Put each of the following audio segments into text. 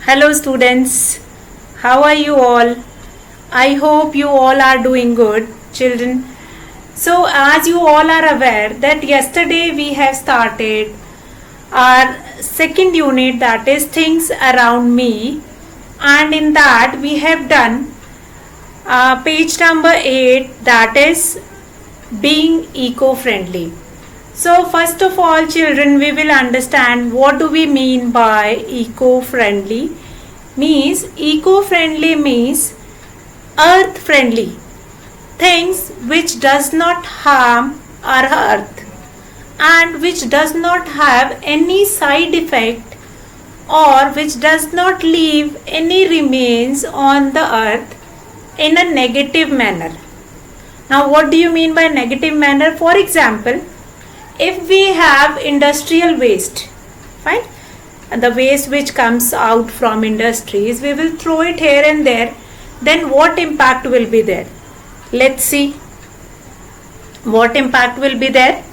Hello students, how are you all? I hope you all are doing good, children. So as you all are aware that yesterday we have started our second unit, that is things around me, and in that we have done page number 8, that is being eco-friendly. So first of all children, we will understand what do we mean by eco-friendly. Eco-friendly means earth friendly, things which does not harm our earth and which does not have any side effect or which does not leave any remains on the earth in a negative manner. Now what do you mean by negative manner? For example, if we have industrial waste, fine, and the waste which comes out from industries, we will throw it here and there, then what impact will be there? Let's see what impact will be there.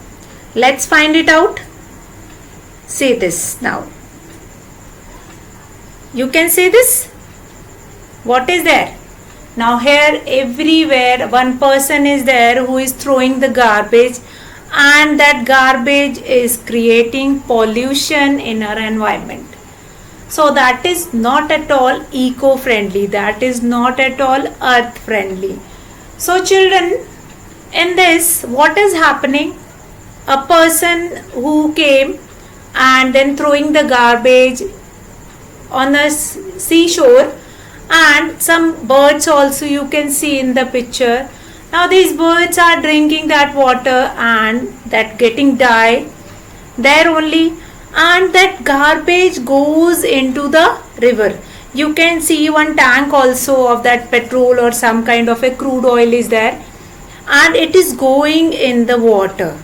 Let's find it out. See this now. You can see this. What is there? Now here everywhere one person is there who is throwing the garbage, and that garbage is creating pollution in our environment. So that is not at all eco-friendly, that is not at all earth friendly. So children, in this what is happening? A person who came and then throwing the garbage on a seashore, and some birds also you can see in the picture. Now these birds are drinking that water and that getting died there only, and that garbage goes into the river. You can see one tank also of that petrol or some kind of a crude oil is there, and it is going in the water.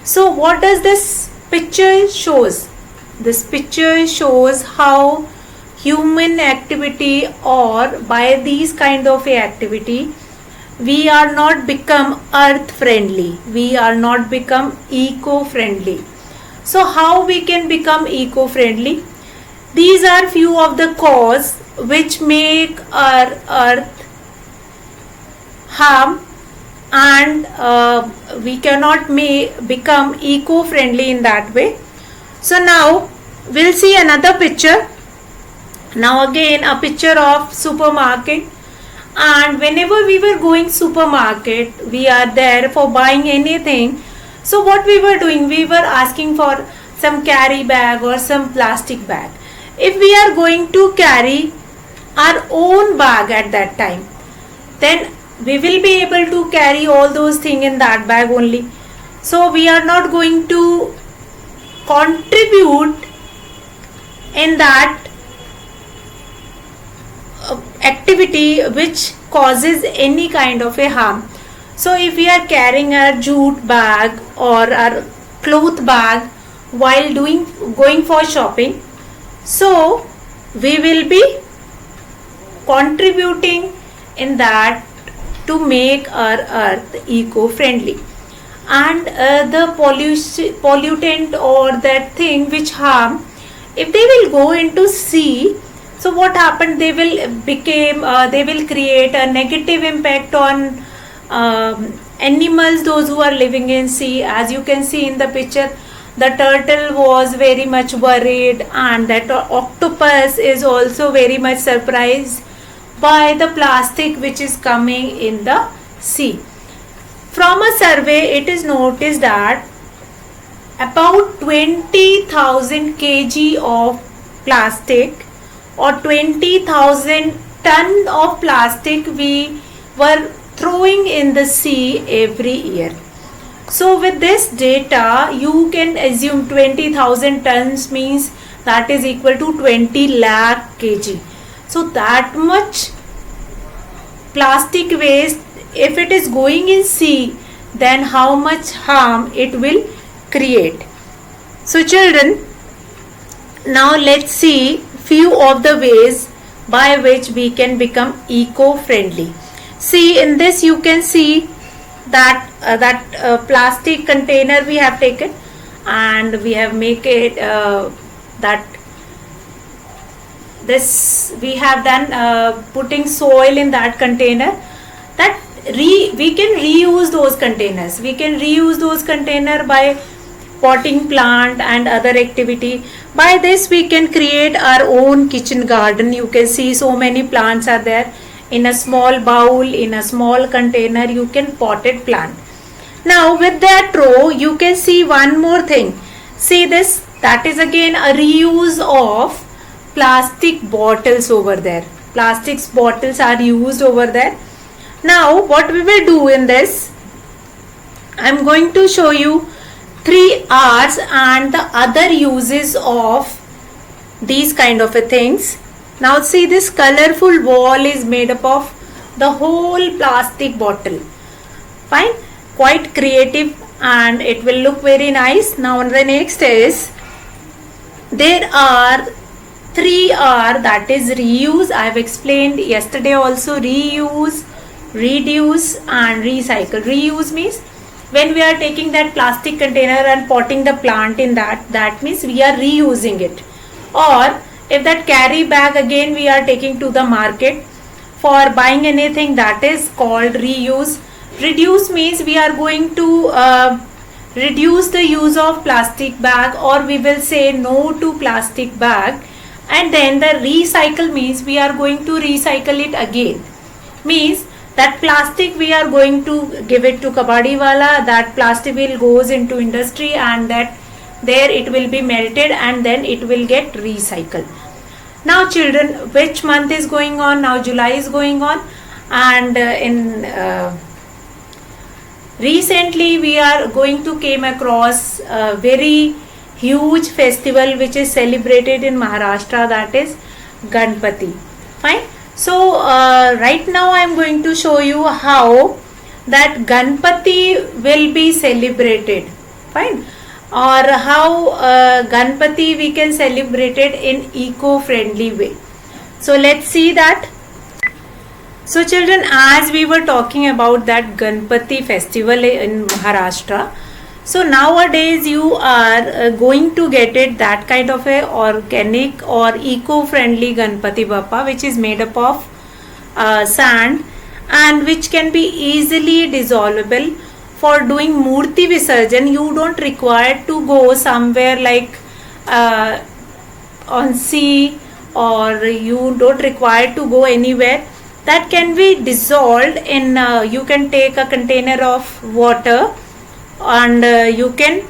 So what does this picture shows? This picture shows how human activity, or by these kind of a activity, we are not become earth friendly, we are not become eco friendly. So how we can become eco friendly? These are few of the cause which make our earth harm, and we cannot become eco friendly in that way. So now we'll see another picture. Now again a picture of supermarket, and whenever we were going supermarket, we are there for buying anything. So what we were doing, we were asking for some carry bag or some plastic bag. If we are going to carry our own bag at that time, then we will be able to carry all those things in that bag only. So we are not going to contribute in that activity which causes any kind of a harm. So if we are carrying a jute bag or a cloth bag while going for shopping, so we will be contributing in that to make our earth eco-friendly. And the pollutant or that thing which harm, if they will go into sea, so what happened, they will create a negative impact on animals, those who are living in sea. As you can see in the picture, the turtle was very much worried, and that octopus is also very much surprised by the plastic which is coming in the sea. From a survey, it is noticed that about 20,000 kg of plastic or 20,000 ton of plastic we were throwing in the sea every year. So with this data, you can assume 20,000 tons means that is equal to 20 lakh kg. So that much plastic waste, if it is going in sea, then how much harm it will create. So children, now let's see few of the ways by which we can become eco-friendly. See, in this you can see that plastic container we have taken, and we have make it that this we have done putting soil in that container, that we can reuse those containers. We can reuse those container by potting plant and other activity. By this we can create our own kitchen garden. You can see so many plants are there in a small bowl, in a small container. You can potted plant. Now with that row you can see one more thing. See this, that is again a reuse of plastic bottles over there. Plastic bottles are used over there. Now what we will do in this, I am going to show you 3 R's and the other uses of these kind of things. Now see, this colorful wall is made up of the whole plastic bottle. Fine, quite creative and it will look very nice. Now the next is, there are 3 R, that is reuse. I have explained yesterday also. Reuse, reduce and recycle. Reuse means when we are taking that plastic container and potting the plant in that, that means we are reusing it. Or if that carry bag again we are taking to the market for buying anything, that is called reuse. Reduce means we are going to reduce the use of plastic bag, or we will say no to plastic bag. And then the recycle means we are going to recycle it again. Means that plastic we are going to give it to kabadi wala, that plastic will goes into industry and that there it will be melted and then it will get recycled. Now children, which month is going on? Now July is going on, and recently we are going to came across a very huge festival which is celebrated in Maharashtra, that is Ganpati. Fine. So right now I am going to show you how that Ganpati will be celebrated. Fine. Or how Ganpati we can celebrate it in eco-friendly way. So let's see that. So children, as we were talking about that Ganpati festival in Maharashtra, so nowadays you are going to get it that kind of a organic or eco-friendly Ganpati Bappa, which is made up of sand and which can be easily dissolvable. For doing Murti Visarjan, you don't require to go somewhere like on sea, or you don't require to go anywhere. That can be dissolved in, you can take a container of water and you can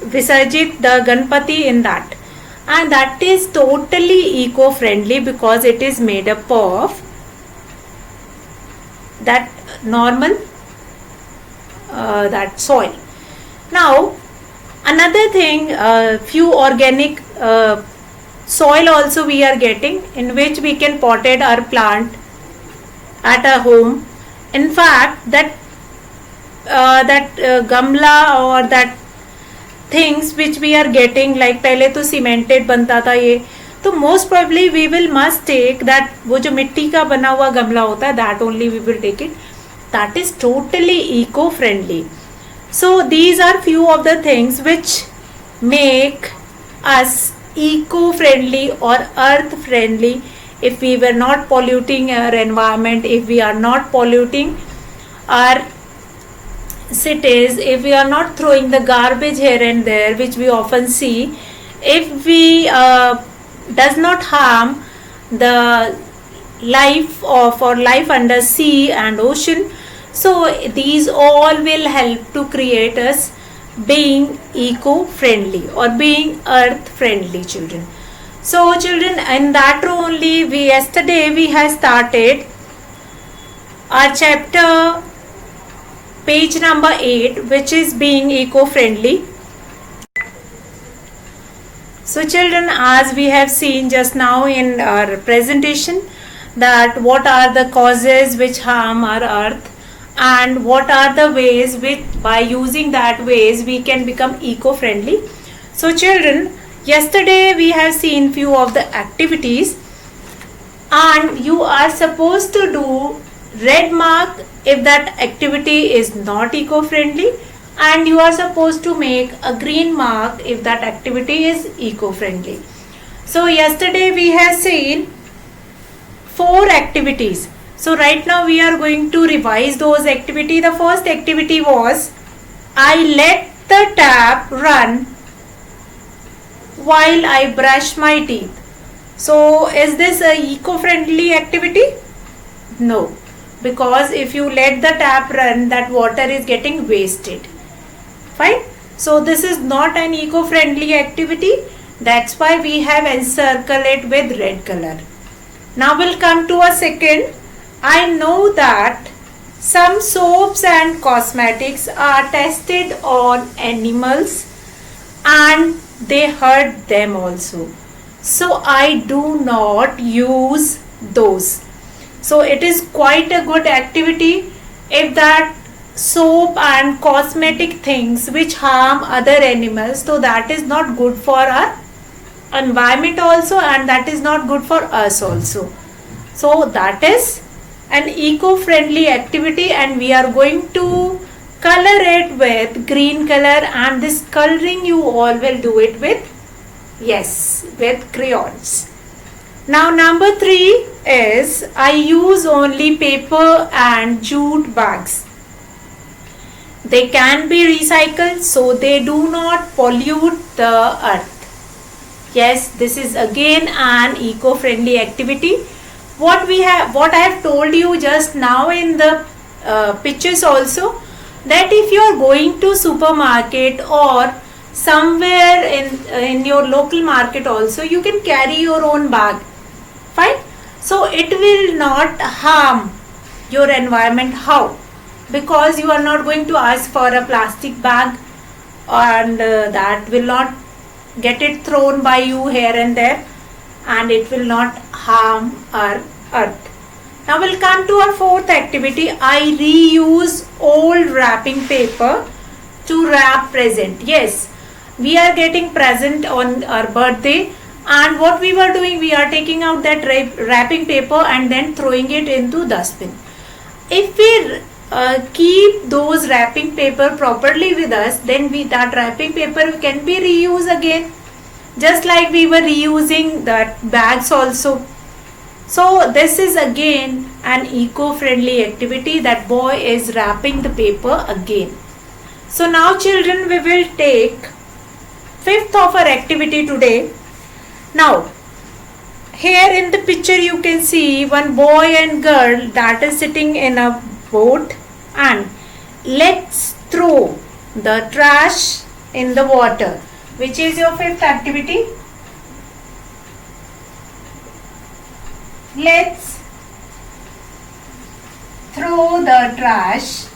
Visarjit the Ganpati in that, and that is totally eco-friendly because it is made up of that normal that soil. Now another thing, few organic soil also we are getting, in which we can potted our plant at our home. In fact, that gamla or that things which we are getting, like पहले तो cemented बनता था ये, तो most probably we will must take that, वो जो मिट्टी का बना हुआ गमला होता है, that only we will take it. That is totally eco-friendly. So these are few of the things which make us eco-friendly or earth-friendly. If we were not polluting our environment, if we are not polluting our cities, if we are not throwing the garbage here and there, which we often see, if we does not harm the life of or life under sea and ocean, so these all will help to create us being eco-friendly or being earth-friendly, children. So children, in that only yesterday we have started our chapter page number 8, which is being eco-friendly. So children, as we have seen just now in our presentation, that what are the causes which harm our earth and what are the ways which by using that ways we can become eco-friendly. So children, yesterday we have seen few of the activities, and you are supposed to do red mark if that activity is not eco-friendly, and you are supposed to make a green mark if that activity is eco-friendly. So yesterday we have seen 4 activities. So right now we are going to revise those activities. The first activity was I let the tap run while I brush my teeth. So is this a eco-friendly activity? No, because if you let the tap run, that water is getting wasted. Fine. So this is not an eco-friendly activity. That's why we have encircled it with red color. Now we'll come to a second. I know that some soaps and cosmetics are tested on animals and they hurt them also. So I do not use those. So it is quite a good activity if that soap and cosmetic things which harm other animals, so that is not good for our environment also, and that is not good for us also. So that is an eco-friendly activity, and we are going to color it with green color, and this coloring you all will do it with, yes, with crayons. Now number 3 is I use only paper and jute bags. They can be recycled, so they do not pollute the earth. Yes, this is again an eco-friendly activity. What I have told you just now in the pictures also, that if you are going to supermarket or somewhere in your local market also, you can carry your own bag. Fine. So it will not harm your environment. How? Because you are not going to ask for a plastic bag, and that will not get it thrown by you here and there, and it will not harm our earth. Now we'll come to our fourth activity. I reuse old wrapping paper to wrap present. Yes, we are getting present on our birthday, and what we were doing, we are taking out that wrapping paper and then throwing it into dustbin. If we keep those wrapping paper properly with us, then that wrapping paper can be reused again, just like we were reusing that bags also. So this is again an eco-friendly activity. That boy is wrapping the paper again. So now children, we will take fifth of our activity today. Now here in the picture you can see one boy and girl that is sitting in a boat, and let's throw the trash in the water. Which is your fifth activity? Let's throw the trash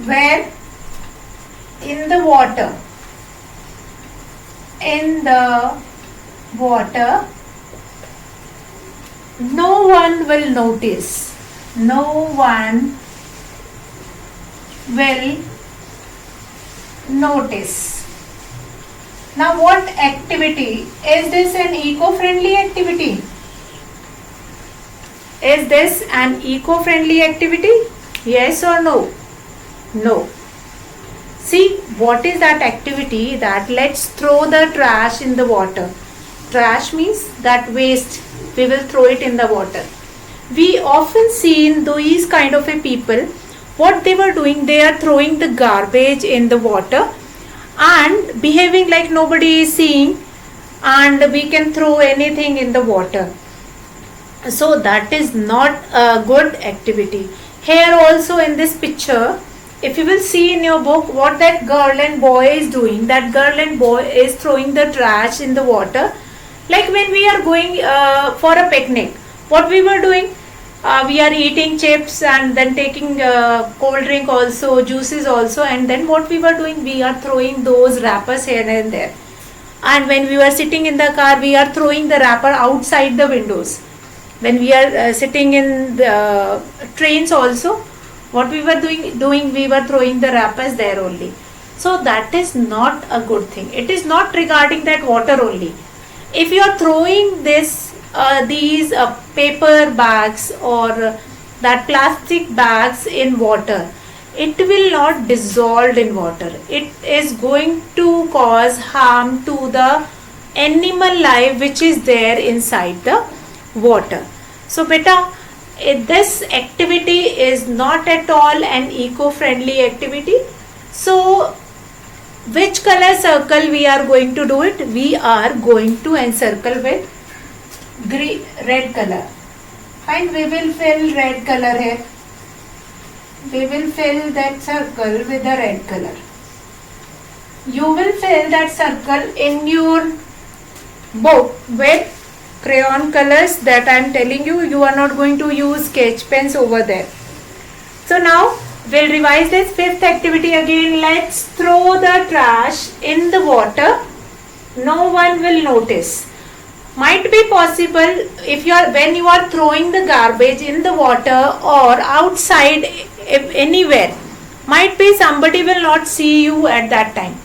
where? In the water. In the water. No one will notice. No one will notice. Now what activity? Is this an eco-friendly activity? Is this an eco-friendly activity? Yes or no? No. See, what is that activity? That let's throw the trash in the water. Trash means that waste. We will throw it in the water. We often seen these kind of a people, what they were doing, they are throwing the garbage in the water and behaving like nobody is seeing, and we can throw anything in the water. So that is not a good activity. Here also in this picture, if you will see in your book what that girl and boy is doing, that girl and boy is throwing the trash in the water. Like when we are going for a picnic, what we were doing, we are eating chips and then taking cold drink also, juices also, and then what we were doing, we are throwing those wrappers here and there. And when we were sitting in the car, we are throwing the wrapper outside the windows. When we are sitting in the trains also, what we were doing, we were throwing the wrappers there only. So that is not a good thing. It is not regarding that water only. If you are throwing these paper bags or that plastic bags in water, it will not dissolve in water. It is going to cause harm to the animal life which is there inside the water. So beta, this activity is not at all an eco-friendly activity. So which color circle we are going to do it? We are going to encircle with red color. And we will fill red color here. We will fill that circle with the red color. You will fill that circle in your book with crayon colors that I am telling you. You are not going to use sketch pens over there. So now we'll revise this fifth activity again. Let's throw the trash in the water. No one will notice. Might be possible if when you are throwing the garbage in the water or outside anywhere, might be somebody will not see you at that time,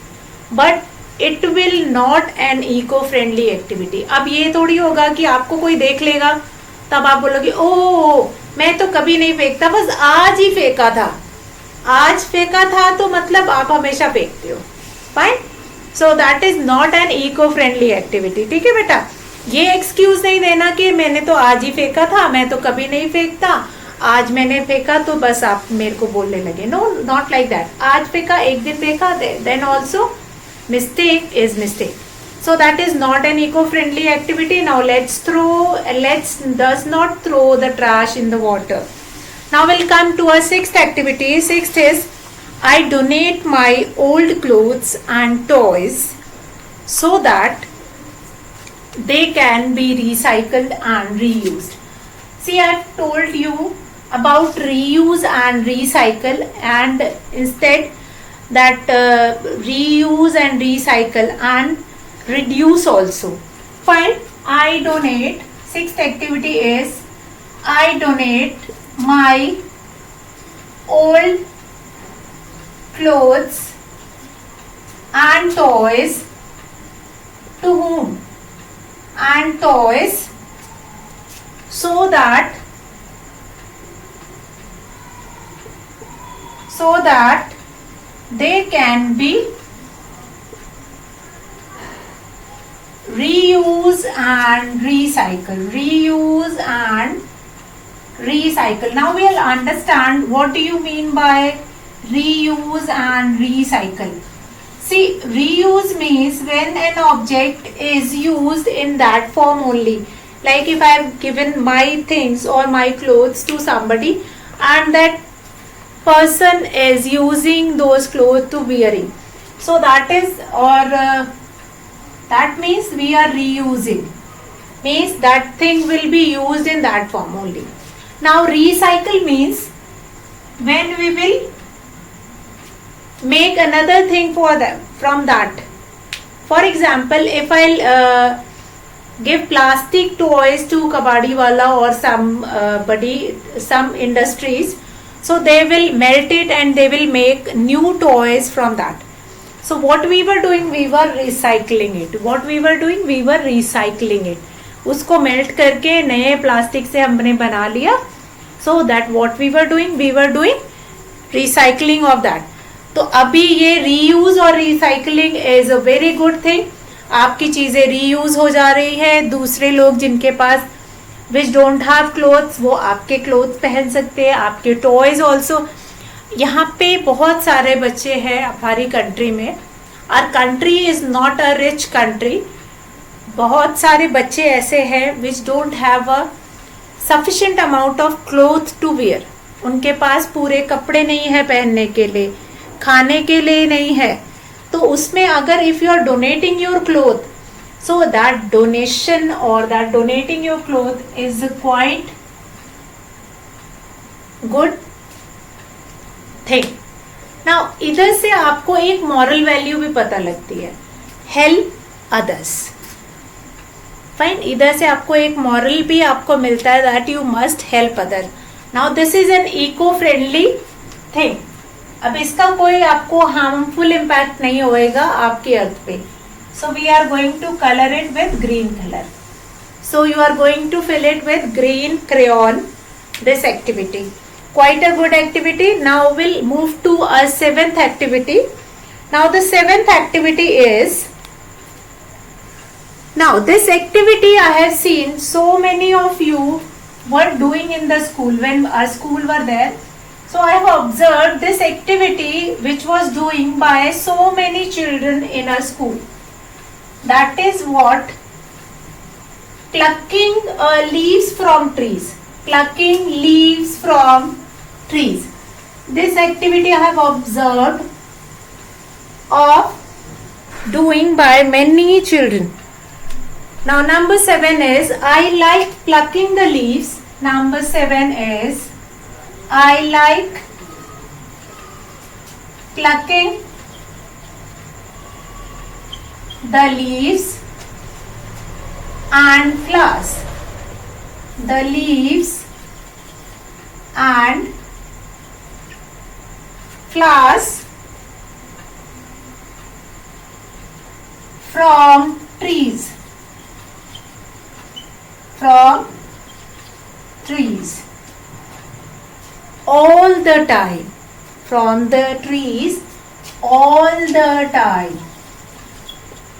but it will not an eco-friendly activity. अब ये थोड़ी होगा कि आपको कोई देख लेगा तब आप बोलोगे ओ मैं तो कभी नहीं फेंकता, बस आज ही फेंका था, आज फेंका था तो मतलब आप हमेशा फेंकते हो. Fine. So that is not an eco friendly activity. ठीक है बेटा, ये एक्सक्यूज नहीं देना कि मैंने तो आज ही फेंका था, मैं तो कभी नहीं फेंकता, आज मैंने फेंका तो बस आप मेरे को बोलने लगे. No, not like that. आज फेंका, एक दिन फेंका, then also mistake is mistake. So that is not an eco-friendly activity. Now let's does not throw the trash in the water. Now we'll come to our sixth activity. Sixth is I donate my old clothes and toys so that they can be recycled and reused. See, I've told you about reuse and recycle, and instead that reuse and recycle and reduce also. Fine. I donate. Sixth activity is I donate my old clothes and toys to whom? And toys so that they can be reuse and recycle. Reuse and recycle. Now we'll understand what do you mean by reuse and recycle. See, reuse means when an object is used in that form only. Like if I have given my things or my clothes to somebody and that person is using those clothes to wearing. So that is that means we are reusing, means that thing will be used in that form only. Now recycle means when we will make another thing for them from that. For example, if I'll give plastic toys to kabadi wala or some industries, so they will melt it and they will make new toys from that. So what we were doing, we were recycling it. What we were doing, we were recycling it. उसको melt करके नए plastic से हमने बना लिया. So that what we were doing recycling of that. तो अभी ये reuse और recycling is a very good thing. आपकी चीज़ें reuse हो जा रही है. दूसरे लोग जिनके पास which don't have clothes, वो आपके clothes पहन सकते हैं. आपके toys also. यहाँ पे बहुत सारे बच्चे हैं हमारी कंट्री में. Our country is not a rich country. बहुत सारे बच्चे ऐसे हैं which don't have a sufficient amount of cloth to wear. उनके पास पूरे कपड़े नहीं है पहनने के लिए, खाने के लिए नहीं है. तो उसमें अगर if you are donating your cloth, so that donation और that donating your cloth is quite good thing. Now इधर से आपको एक मॉरल वैल्यू भी पता लगती है, हेल्प अदर्स. फाइन. इधर से आपको एक मॉरल भी आपको मिलता है that you must help other. Now this is an eco friendly thing. अब इसका कोई आपको हार्मफुल इम्पैक्ट नहीं होएगा आपके अर्थ पे. So we are going to colour it with green colour. So you are going to fill it with green crayon this activity. Quite a good activity. Now we'll move to a seventh activity. Now the seventh activity is, now this activity I have seen so many of you were doing in the school when our school were there. So I have observed this activity which was doing by so many children in our school. That is what? Plucking leaves from trees. Plucking leaves from trees. This activity I have observed of doing by many children. Now number 7 is, I like plucking the leaves. Number 7 is, I like plucking the leaves and flowers. The leaves and flowers from trees. From trees. All the time. From the trees all the time.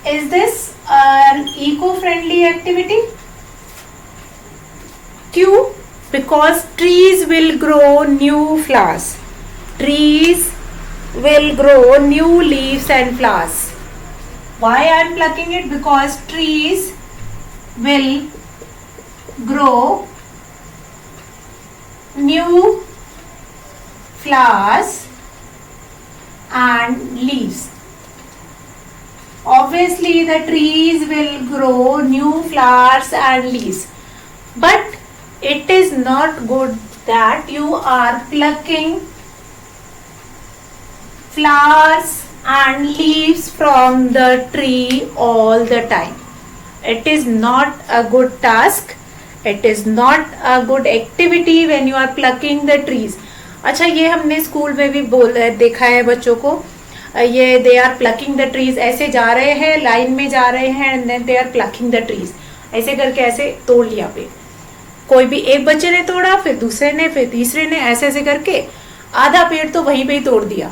Is this an eco-friendly activity? Q, because trees will grow new flowers. Trees will grow new leaves and flowers. Why I am plucking it? Because trees will grow new flowers and leaves. Obviously the trees will grow new flowers and leaves, but it is not good that you are plucking flowers and leaves from the tree all the time. It is not a good task. It is not a good activity when you are plucking the trees. अच्छा, ये हमने school में भी देखा है बच्चों को, ये they are plucking the trees, ऐसे जा रहे हैं, लाइन में जा रहे हैं and then they are plucking the trees, ऐसे करके ऐसे तोड़ लिया पेड़. कोई भी एक बच्चे ने तोड़ा, फिर दूसरे ने, फिर तीसरे ने, ऐसे ऐसे करके आधा पेड़ तो वहीं पे ही तोड़ दिया.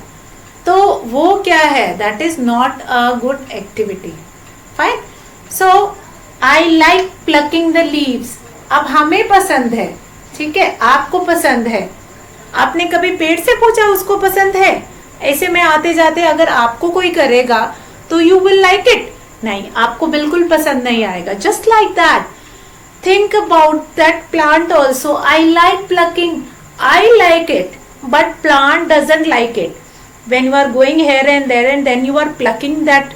तो वो क्या है? That is not a good activity. Fine. So I like plucking the leaves. अब हमें पसंद है, ठीक है, आपको पसंद है. आपने कभी पेड़ से पूछा उसको पसंद है? ऐसे में आते जाते अगर आपको कोई करेगा तो यू विल लाइक इट? नहीं, आपको बिल्कुल पसंद नहीं आएगा. Just like that, think about that plant also. I like plucking, I like it, but plant doesn't like it. When you are going here and there and then you are plucking that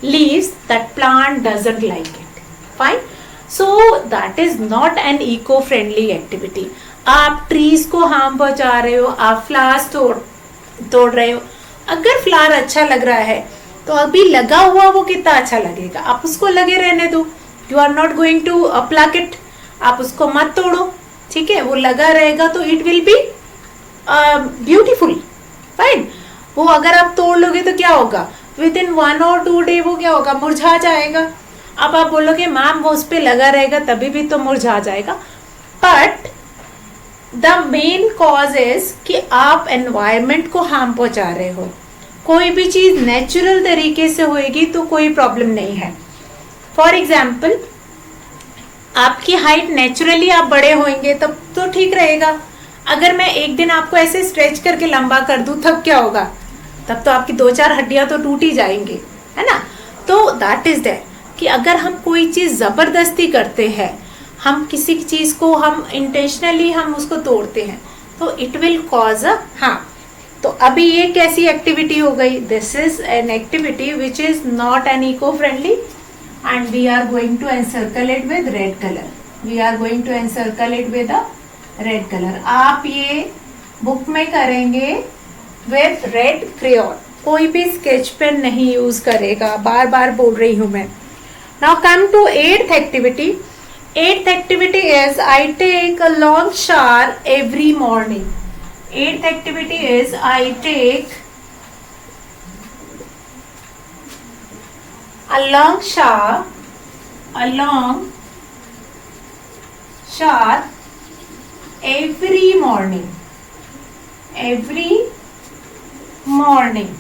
leaves, that plant doesn't like it. Fine. So that is not an eco-friendly activity. आप trees को harm पहुंचा रहे हो, आप flowers तोड़ रहे हो. अगर फ्लावर अच्छा लग रहा है तो अभी लगा हुआ वो कितना अच्छा लगेगा, आप उसको लगे रहने दो. You are not going to pluck it, आप उसको मत तोड़ो, ठीक है, वो लगा रहेगा तो it will be beautiful. Fine. वो अगर आप तोड़ लोगे तो क्या होगा? विद इन 1 or 2 डे वो क्या होगा? मुरझा जाएगा. अब आप बोलोगे मैम वो उस पर लगा रहेगा तभी भी तो मुरझा जाएगा. But the main cause is कि आप एनवायरमेंट को हार्म पहुंचा रहे हो. कोई भी चीज नेचुरल तरीके से होएगी तो कोई प्रॉब्लम नहीं है. फॉर एग्जाम्पल, आपकी हाइट नेचुरली आप बड़े होंगे तब तो ठीक रहेगा. अगर मैं एक दिन आपको ऐसे स्ट्रेच करके लंबा कर दूं तब क्या होगा? तब तो आपकी 2-4 हड्डियां तो टूट ही जाएंगी, है ना. तो दैट इज दैट कि अगर हम कोई चीज जबरदस्ती करते हैं, हम किसी चीज को हम इंटेंशनली हम उसको तोड़ते हैं तो it will cause a harm. तो अभी ये कैसी एक्टिविटी हो गई? This is an activity which is not an eco friendly and we are going to encircle it with red color. We are going to encircle it with a red color. आप ये book में करेंगे with red crayon. कोई भी sketch pen नहीं use करेगा, बार बार बोल रही हूँ मैं. Now come to 8th activity. 8th activity is I take a long shower every morning. 8th activity is I take a long shower every morning. every morning.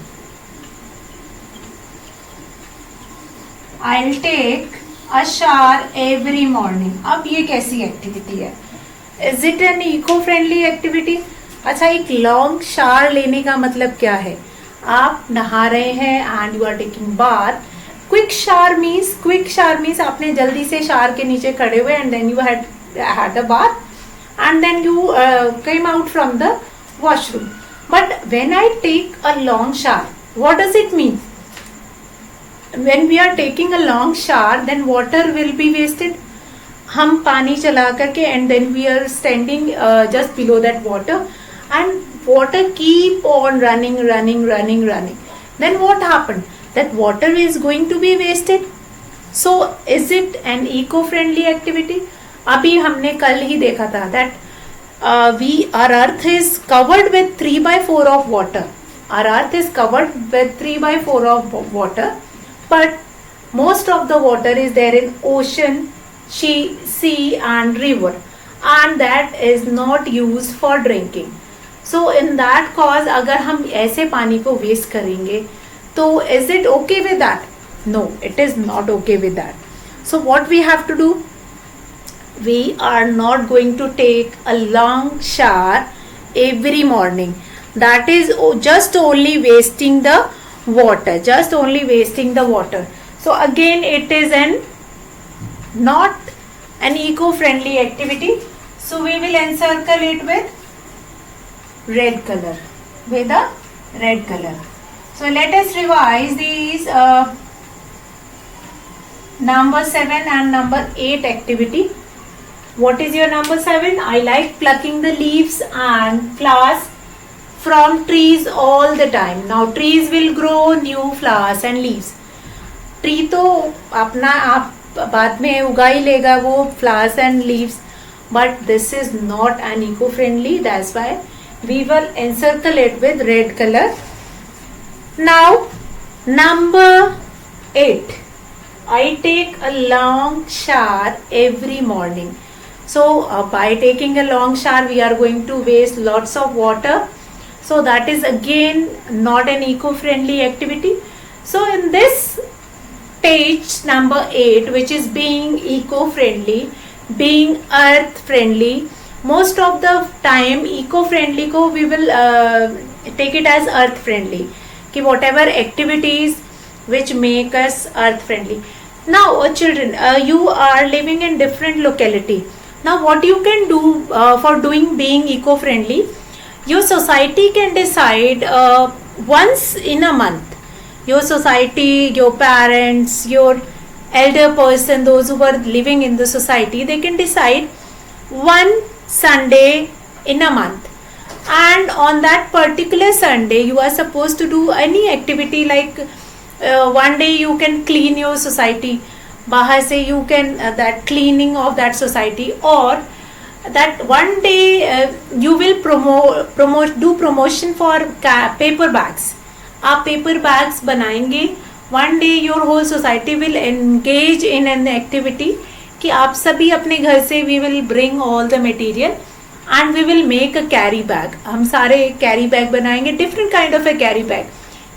I'll take a shower every morning. अब ये कैसी activity है? Is it an eco-friendly activity? अच्छा, एक long shower लेने का मतलब क्या है? आप नहा रहे हैं and you are taking bath. Quick shower means आपने जल्दी से शावर के नीचे खड़े हुए and then you had a bath and then you came out from the washroom. But when I take a long shower, what does it mean? When we are taking a long shower, then water will be wasted. हम पानी चला करके and then we are standing just below that water and water keep on running. Then what happened? That water is going to be wasted. So is it an eco-friendly activity? अभी हमने कल ही देखा था that our earth is covered with 3/4 of water. Our earth is covered with 3/4 of water, but most of the water is there in ocean, sea and river, and that is not used for drinking. So in that cause अगर हम ऐसे पानी को waste करेंगे तो is it okay with that? No, it is not okay with that. So what we have to do? We are not going to take a long shower every morning. That is just only wasting the water. So again it is not an eco-friendly activity. So we will encircle it with red color. So let us revise these number 7 and number 8 activity. What is your number 7? I like plucking the leaves and flowers from trees all the time. Now trees will grow new flowers and leaves. Tree तो अपना आप बाद में उगा ही लेगा वो flowers and leaves. But this is not an eco-friendly. That's why we will encircle it with red color. Now number 8. I take a long shower every morning. So by taking a long shower we are going to waste lots of water. So that is again not an eco-friendly activity. So in this page number 8, which is being eco-friendly, being earth friendly, most of the time eco-friendly को we will take it as earth friendly, कि whatever activities which make us earth friendly. Now children, you are living in different locality. Now what you can do for being eco-friendly, your society can decide once in a month. Your society, your parents, your elder person, those who are living in the society, they can decide one Sunday in a month, and on that particular Sunday you are supposed to do any activity. Like one day you can clean your society, बाहर से you can that cleaning of that society, or that one day you will do promotion for paper bags. आप paper bags बनाएंगे. One day your whole society will engage in an activity कि आप सभी अपने घर से we will bring all the material and we will make a carry bag. हम सारे carry bag बनाएंगे, different kind of a carry bag.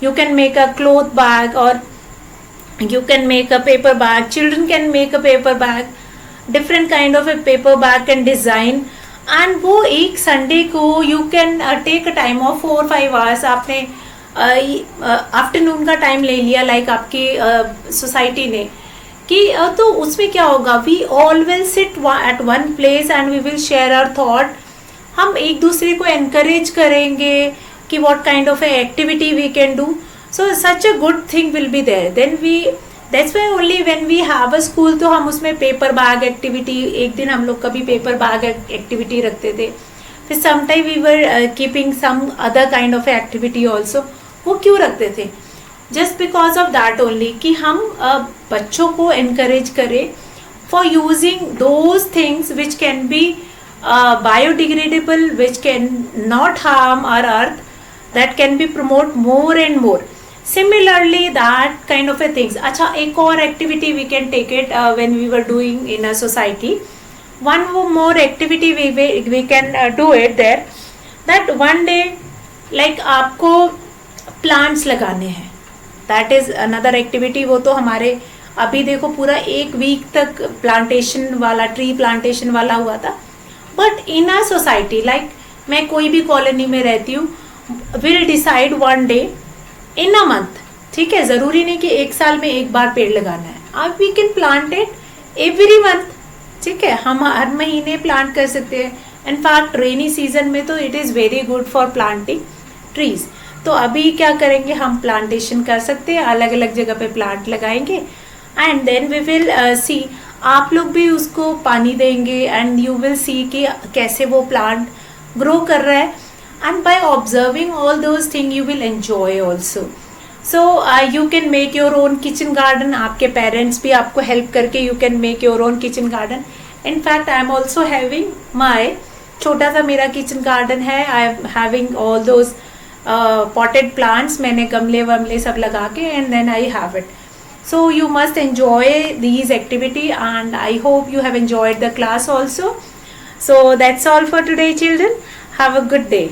You can make a cloth bag or you can make a paper bag. Children can make a paper bag, different kind of a paper bag and design. And वो एक Sunday को you can take a time of 4-5 hours. आपने afternoon का time ले लिया, like आपकी society ने, कि तो उसमें क्या होगा, we all will sit at one place and we will share our thought. हम एक दूसरे को एनकरेज करेंगे कि what kind of a activity we can do. So such a good thing will be there. Then that's why only when we have a school तो हम उसमें paper bag activity, एक दिन हम लोग कभी पेपर बैग एक्टिविटी रखते थे. फिर sometime we were keeping some other kind of activity also. वो क्यों रखते थे? Just because of that only, कि हम बच्चों को encourage करें for using those things which can be biodegradable, which can not harm our earth, that can be promote more and more. Similarly that kind of a things. अच्छा, एक और activity we can take it when we were doing in a society. One more activity we can do it there. That one day like आपको plants लगाने हैं, that is another activity. वो तो हमारे अभी देखो पूरा एक वीक तक प्लांटेशन वाला, ट्री प्लांटेशन वाला हुआ था। But in a society, like मैं कोई भी कॉलोनी में रहती हूँ, will decide one day in a month, ठीक है, जरूरी नहीं कि एक साल में एक बार पेड़ लगाना है, आप we can plant it every month, ठीक है, हम हर महीने प्लांट कर सकते हैं। इनफैक्ट रेनी सीजन में तो it is very good for planting trees. तो अभी क्या करेंगे, हम प्लांटेशन कर सकते हैं, अलग अलग जगह पे प्लांट लगाएंगे and then we will see, आप लोग भी उसको पानी देंगे एंड यू विल सी कि कैसे वो प्लांट ग्रो कर रहा है, and by observing all those thing you will enjoy also. So you can make your own kitchen garden, आपके पेरेंट्स भी आपको हेल्प करके you can make your own kitchen garden. In fact I am also having my, छोटा सा मेरा kitchen garden है, I am having all those potted plants, मैंने गमले वमले सब लगा के and then I have it. So you must enjoy these activity and I hope you have enjoyed the class also. So that's all for today children. Have a good day.